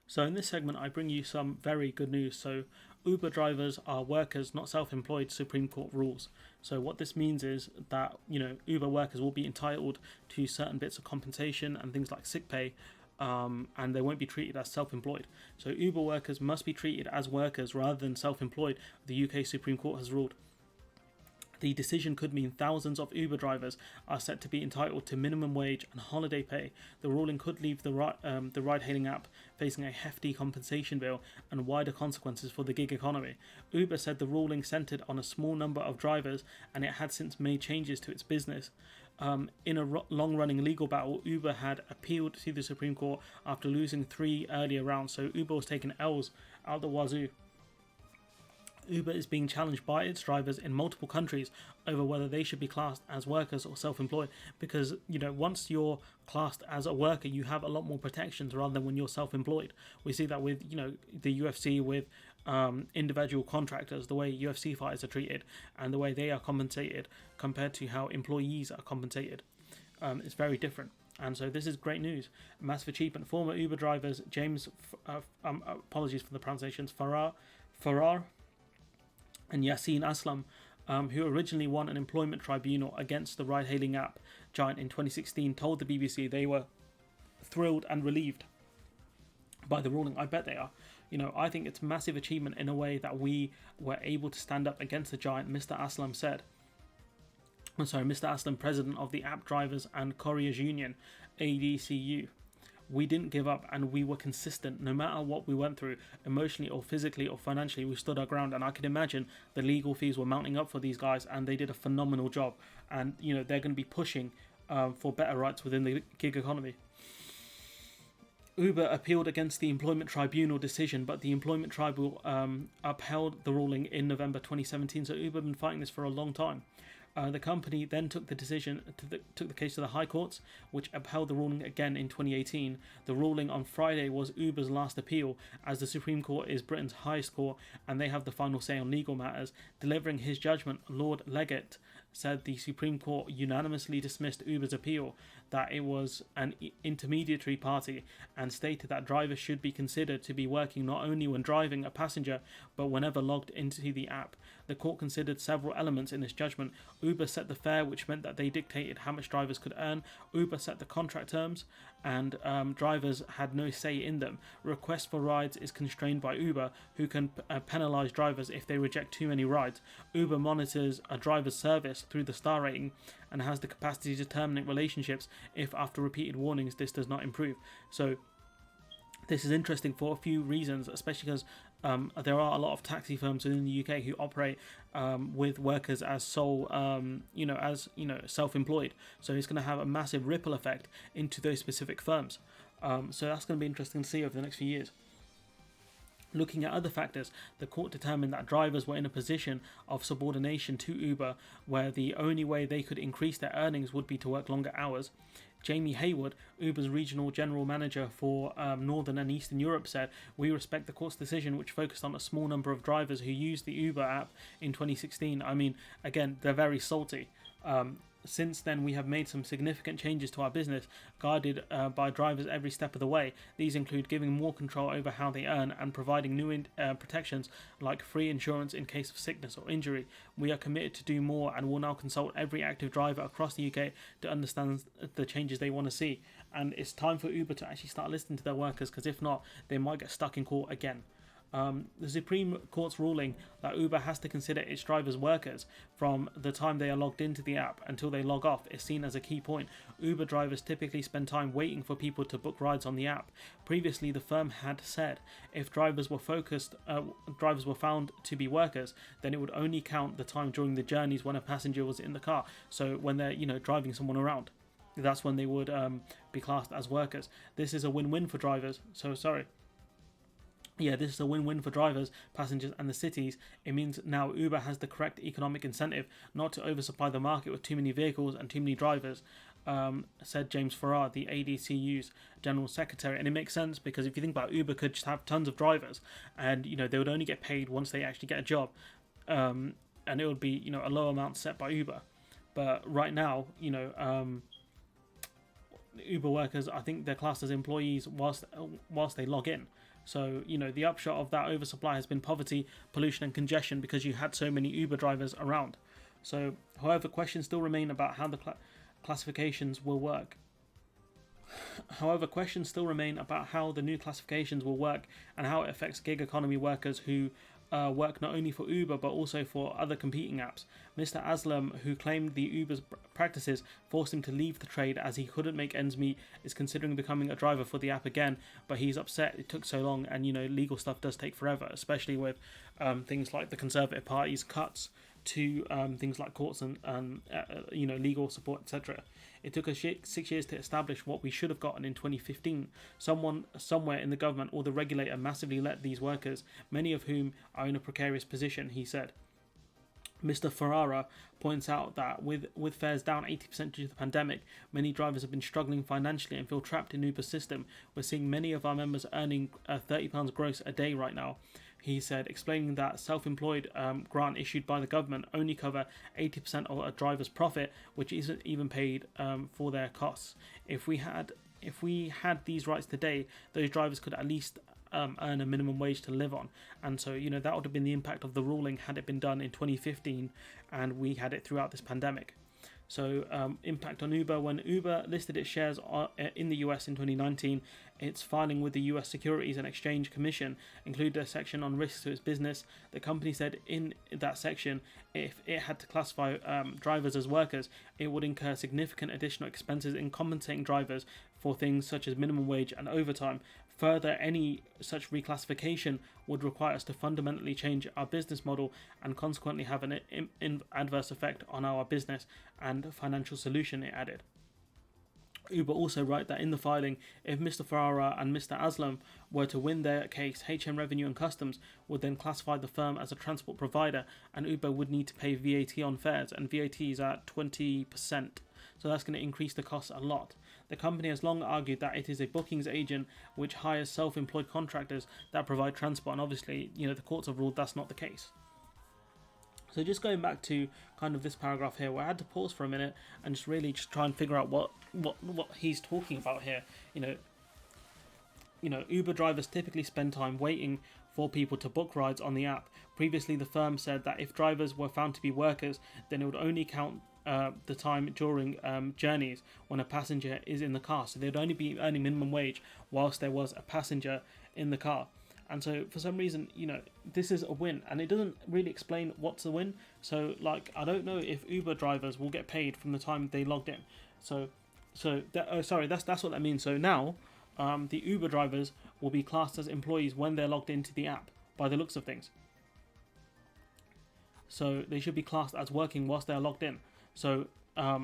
So in this segment, I bring you some very good news. So Uber drivers are workers, not self-employed, Supreme Court rules. So what this means is that, Uber workers will be entitled to certain bits of compensation and things like sick pay, and they won't be treated as self-employed. So Uber workers must be treated as workers rather than self-employed, the UK Supreme Court has ruled. The decision could mean thousands of Uber drivers are set to be entitled to minimum wage and holiday pay. The ruling could leave the ride-hailing app facing a hefty compensation bill and wider consequences for the gig economy. Uber said the ruling centered on a small number of drivers, and it had since made changes to its business. In a long-running legal battle, Uber had appealed to the Supreme Court after losing 3 earlier rounds, so Uber was taking L's out the wazoo. Uber is being challenged by its drivers in multiple countries over whether they should be classed as workers or self-employed, because once you're classed as a worker, you have a lot more protections rather than when you're self-employed. We see that with the UFC, with individual contractors, the way UFC fighters are treated and the way they are compensated compared to how employees are compensated. It's very different. And so this is great news. Massive achievement. Former Uber drivers James, apologies for the pronunciations, Farrar and Yassine Aslam, who originally won an employment tribunal against the ride-hailing app giant in 2016, told the BBC they were thrilled and relieved by the ruling. I bet they are. I think it's a massive achievement in a way that we were able to stand up against the giant, Mr. Aslam said. Mr. Aslam, president of the App Drivers and Couriers Union, ADCU. We didn't give up, and we were consistent. No matter what we went through, emotionally or physically or financially, we stood our ground. And I can imagine the legal fees were mounting up for these guys, and they did a phenomenal job. And they're going to be pushing for better rights within the gig economy. Uber appealed against the Employment Tribunal decision, but the Employment Tribunal upheld the ruling in November 2017. So Uber have been fighting this for a long time. The company then took the case to the High Courts, which upheld the ruling again in 2018. The ruling on Friday was Uber's last appeal, as the Supreme Court is Britain's highest court and they have the final say on legal matters. Delivering his judgment, Lord Leggett said the Supreme Court unanimously dismissed Uber's appeal, that it was an intermediary party, and stated that drivers should be considered to be working not only when driving a passenger, but whenever logged into the app. The court considered several elements in this judgment. Uber set the fare, which meant that they dictated how much drivers could earn. Uber set the contract terms, and drivers had no say in them. Request for rides is constrained by Uber, who can penalise drivers if they reject too many rides. Uber monitors a driver's service through the star rating and has the capacity to terminate relationships if, after repeated warnings, this does not improve. So this is interesting for a few reasons, especially because there are a lot of taxi firms within the UK who operate with workers as self-employed. So it's going to have a massive ripple effect into those specific firms. So that's going to be interesting to see over the next few years. Looking at other factors, the court determined that drivers were in a position of subordination to Uber, where the only way they could increase their earnings would be to work longer hours. Jamie Haywood, Uber's regional general manager for Northern and Eastern Europe, said, "We respect the court's decision, which focused on a small number of drivers who used the Uber app in 2016. I mean, again, they're very salty. Since then, we have made some significant changes to our business, guided by drivers every step of the way. These include giving more control over how they earn and providing new protections like free insurance in case of sickness or injury. We are committed to do more and will now consult every active driver across the UK to understand the changes they want to see." And it's time for Uber to actually start listening to their workers, because if not, they might get stuck in court again. The Supreme Court's ruling that Uber has to consider its drivers workers from the time they are logged into the app until they log off is seen as a key point. Uber drivers typically spend time waiting for people to book rides on the app. Previously, the firm had said if drivers were found to be workers, then it would only count the time during the journeys when a passenger was in the car. So when they're driving someone around, that's when they would be classed as workers. This is a win-win for drivers. This is a win-win for drivers, passengers and the cities. It means now Uber has the correct economic incentive not to oversupply the market with too many vehicles and too many drivers, said James Farrar, the ADCU's General Secretary. And it makes sense, because if you think about it, Uber could just have tons of drivers and they would only get paid once they actually get a job, and it would be a low amount set by Uber. But right now, Uber workers, I think they're classed as employees whilst they log in. So, the upshot of that oversupply has been poverty, pollution, and congestion because you had so many Uber drivers around. So, however, questions still remain about how the classifications will work. However, questions still remain about how the new classifications will work and how it affects gig economy workers who work not only for Uber but also for other competing apps. Mr. Aslam, who claimed the Uber's practices forced him to leave the trade as he couldn't make ends meet, is considering becoming a driver for the app again, but he's upset it took so long, and legal stuff does take forever, especially with things like the Conservative Party's cuts to things like courts and legal support, etc. It took us 6 years to establish what we should have gotten in 2015. Someone somewhere in the government or the regulator massively let these workers, many of whom are in a precarious position, he said. Mr. Ferrara points out that with fares down 80% due to the pandemic, many drivers have been struggling financially and feel trapped in Uber's system. We're seeing many of our members earning £30 gross a day right now, he said, explaining that self-employed grant issued by the government only cover 80% of a driver's profit, which isn't even paid for their costs. If we had these rights today, those drivers could at least earn a minimum wage to live on. And so, that would have been the impact of the ruling had it been done in 2015 and we had it throughout this pandemic. So, impact on Uber. When Uber listed its shares in the US in 2019, its filing with the US Securities and Exchange Commission included a section on risks to its business. The company said in that section, if it had to classify drivers as workers, it would incur significant additional expenses in compensating drivers for things such as minimum wage and overtime. Further, any such reclassification would require us to fundamentally change our business model and consequently have an adverse effect on our business and financial solution, it added. Uber also wrote that in the filing, if Mr. Ferrara and Mr. Aslam were to win their case, HM Revenue and Customs would then classify the firm as a transport provider, and Uber would need to pay VAT on fares, and VAT is at 20%. So that's going to increase the costs a lot. The company has long argued that it is a bookings agent which hires self-employed contractors that provide transport, and obviously, the courts have ruled that's not the case. So just going back to kind of this paragraph here, where I had to pause for a minute and just try and figure out what he's talking about here. Uber drivers typically spend time waiting for people to book rides on the app. Previously, the firm said that if drivers were found to be workers, then it would only count the time during journeys when a passenger is in the car. So they'd only be earning minimum wage whilst there was a passenger in the car. And so for some reason, this is a win, and it doesn't really explain what's the win. So I don't know if Uber drivers will get paid from the time they logged in. That's what that means. So now the Uber drivers will be classed as employees when they're logged into the app by the looks of things. So they should be classed as working whilst they're logged in. So, I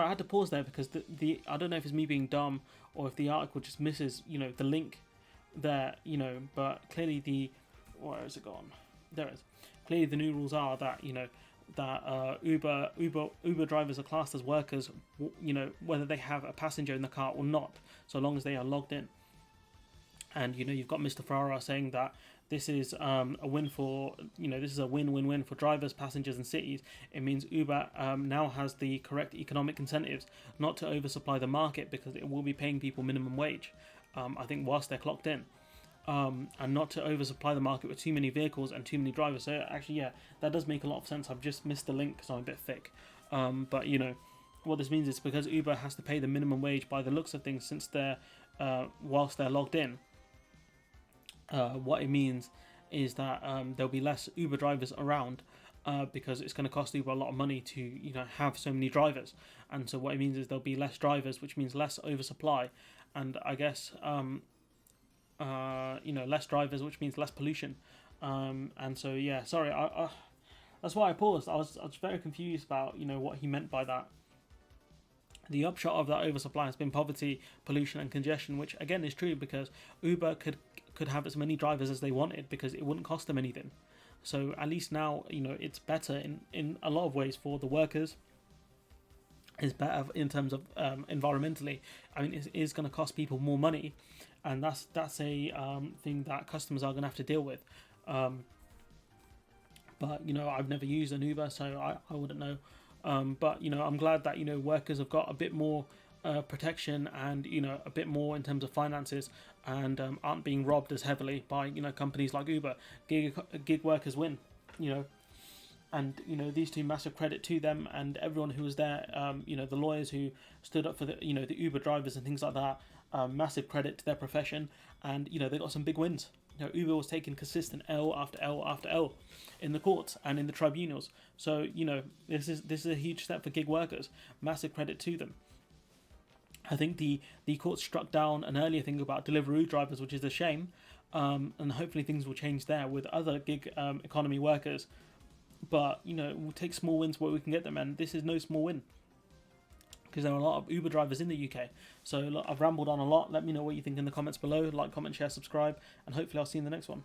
had to pause there because the I don't know if it's me being dumb or if the article just misses, the link there, but clearly where has it gone? There it is. Clearly the new rules are that, that Uber drivers are classed as workers, whether they have a passenger in the car or not, so long as they are logged in. And, you've got Mr. Ferrara saying that this is a win for, this is a win-win-win for drivers, passengers and cities. It means Uber now has the correct economic incentives not to oversupply the market because it will be paying people minimum wage, I think, whilst they're clocked in. And not to oversupply the market with too many vehicles and too many drivers. So actually, yeah, that does make a lot of sense. I've just missed the link because I'm a bit thick. But, what this means is because Uber has to pay the minimum wage by the looks of things since they're, whilst they're logged in, what it means is that there'll be less Uber drivers around because it's going to cost Uber a lot of money to have so many drivers, and so what it means is there'll be less drivers, which means less oversupply, and I guess less drivers, which means less pollution, and so yeah, sorry, I that's why I paused. I was very confused about what he meant by that. The upshot of that oversupply has been poverty, pollution, and congestion, which again is true because Uber could have as many drivers as they wanted because it wouldn't cost them anything. So at least now, it's better in a lot of ways for the workers. It's better in terms of environmentally. I mean, it is going to cost people more money, and that's a thing that customers are going to have to deal with. But I've never used an Uber, so I wouldn't know. But I'm glad that workers have got a bit more protection and a bit more in terms of finances, and aren't being robbed as heavily by companies like Uber. Gig workers win, you know. And these two, massive credit to them and everyone who was there. The lawyers who stood up for the the Uber drivers and things like that. Massive credit to their profession, and they got some big wins. Uber was taking consistent L after L after L in the courts and in the tribunals. So this is a huge step for gig workers. Massive credit to them. I think the court struck down an earlier thing about Deliveroo drivers, which is a shame, and hopefully things will change there with other gig economy workers. But we'll take small wins where we can get them, and this is no small win because there are a lot of Uber drivers in the UK. So look, I've rambled on a lot. Let me know what you think in the comments below. Like, comment, share, subscribe, and hopefully I'll see you in the next one.